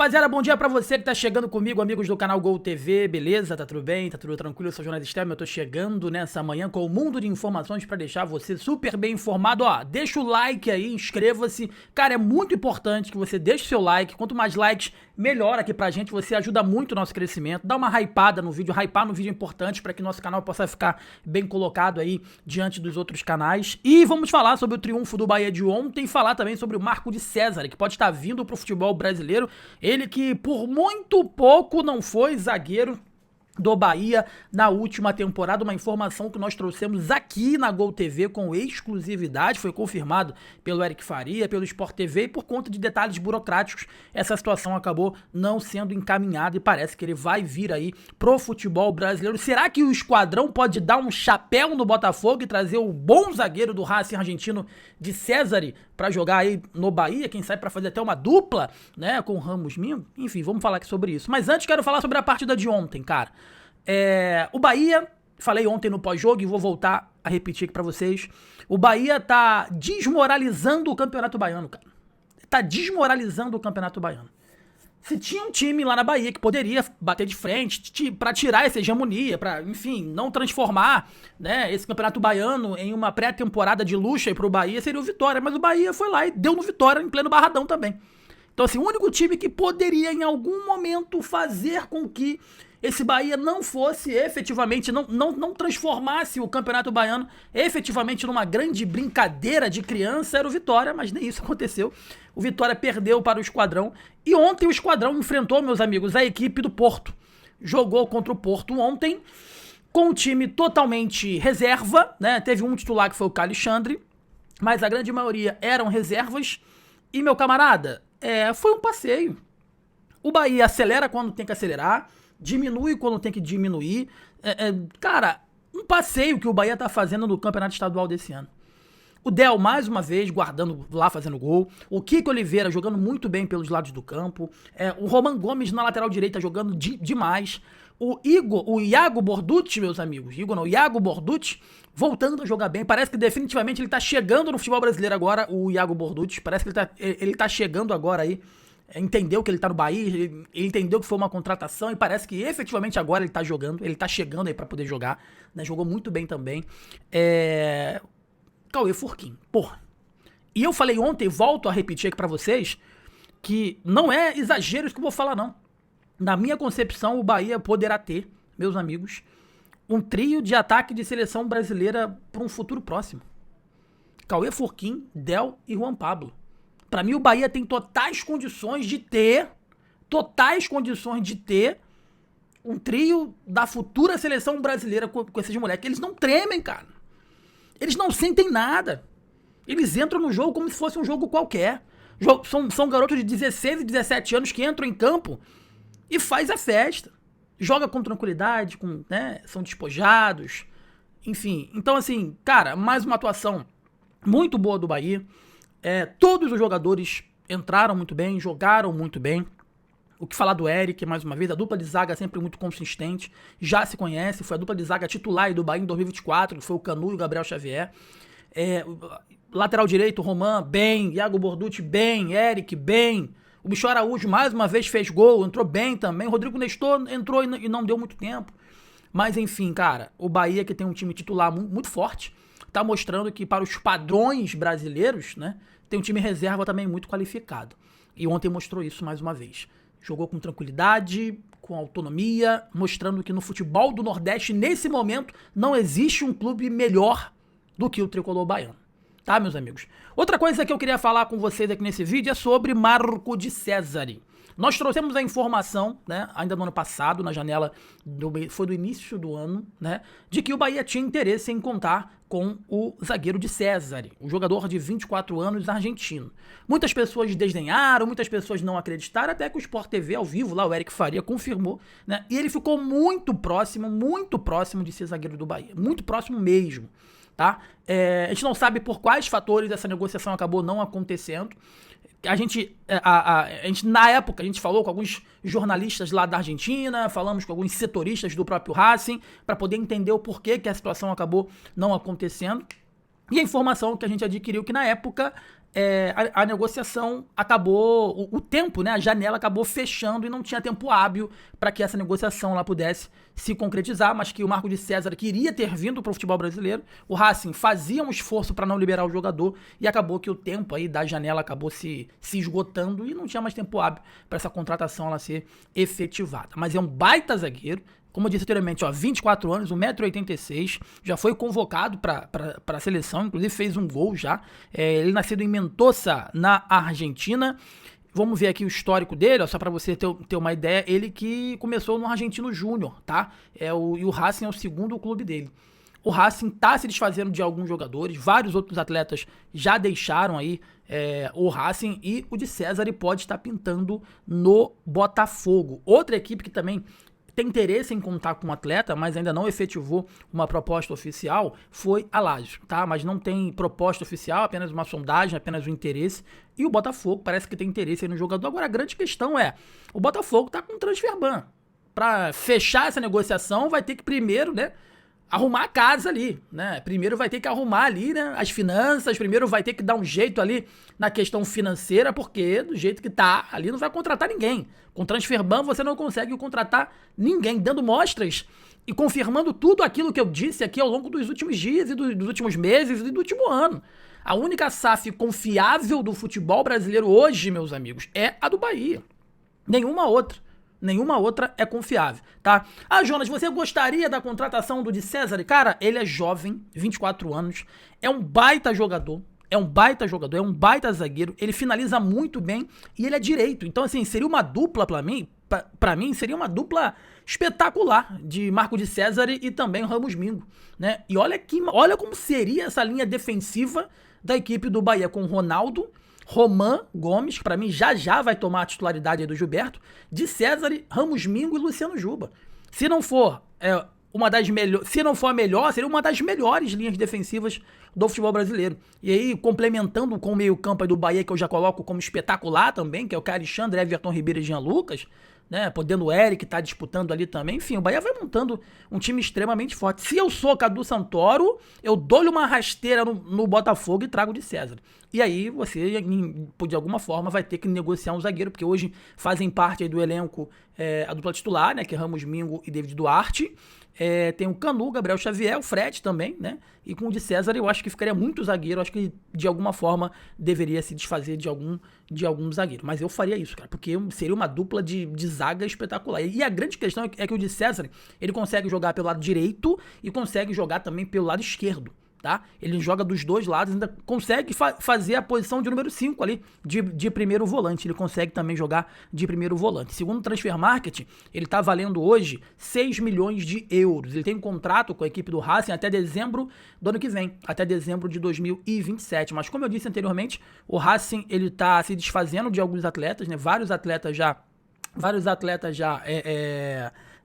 rapaziada, bom dia pra você que tá chegando comigo, amigos do canal Gol TV, beleza? Tá tudo bem? Tá tudo tranquilo? Eu sou o Jonas Stelman, eu tô chegando nessa manhã com o mundo de informações pra deixar você super bem informado. Ó, deixa o like aí, inscreva-se. Cara, é muito importante que você deixe o seu like, quanto mais likes, melhor aqui pra gente, você ajuda muito o nosso crescimento. Dá uma hypada no vídeo, hypar no vídeo é importante pra que nosso canal possa ficar bem colocado aí diante dos outros canais. E vamos falar sobre o triunfo do Bahia de ontem e falar também sobre o Marco de César, que pode estar vindo pro futebol brasileiro. Ele que por muito pouco não foi zagueiro do Bahia na última temporada, uma informação que nós trouxemos aqui na Gol TV com exclusividade, foi confirmado pelo Eric Faria, pelo Sport TV, e por conta de detalhes burocráticos, essa situação acabou não sendo encaminhada e parece que ele vai vir aí pro futebol brasileiro. Será que o Esquadrão pode dar um chapéu no Botafogo e trazer o bom zagueiro do Racing argentino de César pra jogar aí no Bahia, quem sabe pra fazer até uma dupla, né, com o Ramos Mingo? Enfim, vamos falar aqui sobre isso. Mas antes quero falar sobre a partida de ontem, cara. O Bahia, falei ontem no pós-jogo e vou voltar a repetir aqui pra vocês, o Bahia tá desmoralizando o Campeonato Baiano, cara. Tá desmoralizando o Campeonato Baiano. Se tinha um time lá na Bahia que poderia bater de frente pra tirar essa hegemonia, pra, enfim, não transformar, né, esse Campeonato Baiano em uma pré-temporada de luxo aí pro Bahia, seria o Vitória. Mas o Bahia foi lá e deu no Vitória em pleno Barradão também. Então, assim, o único time que poderia em algum momento fazer com que esse Bahia não fosse efetivamente, não transformasse o Campeonato Baiano efetivamente numa grande brincadeira de criança, era o Vitória, mas nem isso aconteceu. O Vitória perdeu para o Esquadrão e ontem o Esquadrão enfrentou, meus amigos, a equipe do Porto. Jogou contra o Porto ontem com um time totalmente reserva, né? Teve um titular que foi o Alexandre, mas a grande maioria eram reservas. E, meu camarada, foi um passeio. O Bahia acelera quando tem que acelerar, diminui quando tem que diminuir. Cara, um passeio que o Bahia tá fazendo no Campeonato Estadual desse ano. O Del, mais uma vez, guardando lá, fazendo gol. O Kiko Oliveira jogando muito bem pelos lados do campo. O Roman Gomes na lateral direita jogando demais. O Iago Borducci, meus amigos. Iago Borducci voltando a jogar bem. Parece que definitivamente ele tá chegando no futebol brasileiro agora, o Iago Borducci. Parece que ele tá chegando agora aí. Entendeu que ele tá no Bahia, ele entendeu que foi uma contratação e parece que efetivamente agora ele tá jogando, ele tá chegando aí pra poder jogar, né? Jogou muito bem também. Cauê Furquim, porra. E eu falei ontem, volto a repetir aqui pra vocês, que não é exagero isso que eu vou falar, não. Na minha concepção, o Bahia poderá ter, meus amigos, um trio de ataque de seleção brasileira para um futuro próximo. Cauê Furquim, Del e Juan Pablo. Pra mim, o Bahia tem totais condições de ter um trio da futura seleção brasileira com esses moleques. Eles não tremem, cara. Eles não sentem nada. Eles entram no jogo como se fosse um jogo qualquer. São garotos de 16 e 17 anos que entram em campo e faz a festa. Joga com tranquilidade, né, são despojados. Enfim, então assim, cara, mais uma atuação muito boa do Bahia. Todos os jogadores entraram muito bem, jogaram muito bem. O que falar do Eric, mais uma vez, a dupla de zaga sempre muito consistente, já se conhece, foi a dupla de zaga titular do Bahia em 2024, que foi o Canu e o Gabriel Xavier. Lateral direito, Roman, bem, Iago Borducci, bem, Eric, bem. O Michel Araújo, mais uma vez, fez gol, entrou bem também. Rodrigo Nestor entrou e não deu muito tempo. Mas, enfim, cara, o Bahia, que tem um time titular muito forte, tá mostrando que para os padrões brasileiros, né, tem um time reserva também muito qualificado. E ontem mostrou isso mais uma vez. Jogou com tranquilidade, com autonomia, mostrando que no futebol do Nordeste, nesse momento, não existe um clube melhor do que o Tricolor Baiano. Tá, meus amigos? Outra coisa que eu queria falar com vocês aqui nesse vídeo é sobre Marco de César. Nós trouxemos a informação, né, ainda no ano passado, na janela, foi do início do ano, né, de que o Bahia tinha interesse em contar com o zagueiro de César, o jogador de 24 anos argentino. Muitas pessoas desdenharam, muitas pessoas não acreditaram, até que o Sport TV ao vivo, lá o Eric Faria confirmou, né, e ele ficou muito próximo de ser zagueiro do Bahia, muito próximo mesmo. Tá? A gente não sabe por quais fatores essa negociação acabou não acontecendo. A gente, na época, a gente falou com alguns jornalistas lá da Argentina, falamos com alguns setoristas do próprio Racing, para poder entender o porquê que a situação acabou não acontecendo. E a informação que a gente adquiriu que na época a negociação acabou, o tempo, né, a janela acabou fechando e não tinha tempo hábil para que essa negociação lá pudesse se concretizar, mas que o Marco de César queria ter vindo para o futebol brasileiro, o Racing fazia um esforço para não liberar o jogador e acabou que o tempo aí da janela acabou se esgotando e não tinha mais tempo hábil para essa contratação ela ser efetivada. Mas é um baita zagueiro, como eu disse anteriormente, 24 anos, 1,86 m, já foi convocado para a seleção, inclusive fez um gol já. Ele nascido em Mendoza, na Argentina. Vamos ver aqui o histórico dele, ó, só para você ter uma ideia. Ele que começou no Argentino Júnior, tá? E o Racing é o segundo clube dele. O Racing tá se desfazendo de alguns jogadores, vários outros atletas já deixaram aí o Racing e o de César pode estar pintando no Botafogo. Outra equipe que também tem interesse em contar com um atleta, mas ainda não efetivou uma proposta oficial, foi a Lazio, tá? Mas não tem proposta oficial, apenas uma sondagem, apenas um interesse. E o Botafogo parece que tem interesse aí no jogador. Agora, a grande questão é, o Botafogo tá com transfer ban. Pra fechar essa negociação, vai ter que primeiro, né, arrumar a casa ali, né? Primeiro vai ter que arrumar ali, né, as finanças, primeiro vai ter que dar um jeito ali na questão financeira, porque do jeito que tá, ali não vai contratar ninguém. Com transfer ban você não consegue contratar ninguém, dando mostras e confirmando tudo aquilo que eu disse aqui ao longo dos últimos dias e dos últimos meses e do último ano. A única SAF confiável do futebol brasileiro hoje, meus amigos, é a do Bahia. Nenhuma outra é confiável, tá? Ah, Jonas, você gostaria da contratação do de César? Cara, ele é jovem, 24 anos, é um baita jogador, é um baita zagueiro, ele finaliza muito bem e ele é direito. Então, assim, seria uma dupla pra mim, seria uma dupla espetacular de Marco de César e também o Ramos Mingo, né? E olha como seria essa linha defensiva da equipe do Bahia com Ronaldo, Roman Gomes, que pra mim já vai tomar a titularidade aí do Gilberto, de César, Ramos Mingo e Luciano Juba. Se não for se não for a melhor, seria uma das melhores linhas defensivas do futebol brasileiro. E aí, complementando com o meio-campo aí do Bahia, que eu já coloco como espetacular também, que é o Alexandre, Everton Ribeiro e Jean Lucas, né? Podendo o Eric tá disputando ali também. Enfim, o Bahia vai montando um time extremamente forte. Se eu sou Cadu Santoro, eu dou-lhe uma rasteira no Botafogo e trago de César. E aí você, de alguma forma, vai ter que negociar um zagueiro, porque hoje fazem parte aí do elenco a dupla titular, né? Que é Ramos Mingo e David Duarte. Tem o Canu, Gabriel Xavier, o Fred também, né? E com o de César eu acho que ficaria muito zagueiro, eu acho que de alguma forma deveria se desfazer de algum zagueiro. Mas eu faria isso, cara, porque seria uma dupla de zaga espetacular. E a grande questão é que o de César, ele consegue jogar pelo lado direito e consegue jogar também pelo lado esquerdo. Tá? Ele joga dos dois lados, ainda consegue fazer a posição de número 5 ali, de primeiro volante. Ele consegue também jogar de primeiro volante. Segundo o Transfer Market, ele tá valendo hoje 6 milhões de euros. Ele tem um contrato com a equipe do Racing até dezembro do ano que vem, até dezembro de 2027. Mas como eu disse anteriormente, o Racing ele tá se desfazendo de alguns atletas, né? Vários atletas já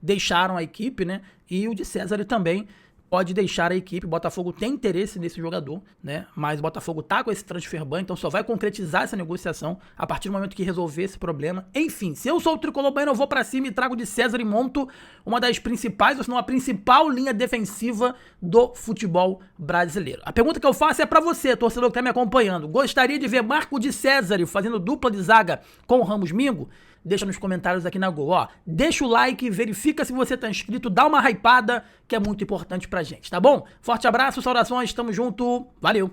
deixaram a equipe, né? E o de César ele também pode deixar a equipe. O Botafogo tem interesse nesse jogador, né? Mas o Botafogo tá com esse transfer ban, então só vai concretizar essa negociação a partir do momento que resolver esse problema. Enfim, se eu sou o tricolor baiano, eu vou pra cima e trago de César e monto uma das principais, ou se não a principal linha defensiva do futebol brasileiro. A pergunta que eu faço é pra você, torcedor que tá me acompanhando. Gostaria de ver Marco de César fazendo dupla de zaga com o Ramos Mingo? Deixa nos comentários aqui na Gol, ó. Deixa o like, verifica se você tá inscrito, dá uma hypada, que é muito importante pra gente, tá bom? Forte abraço, saudações, tamo junto, valeu!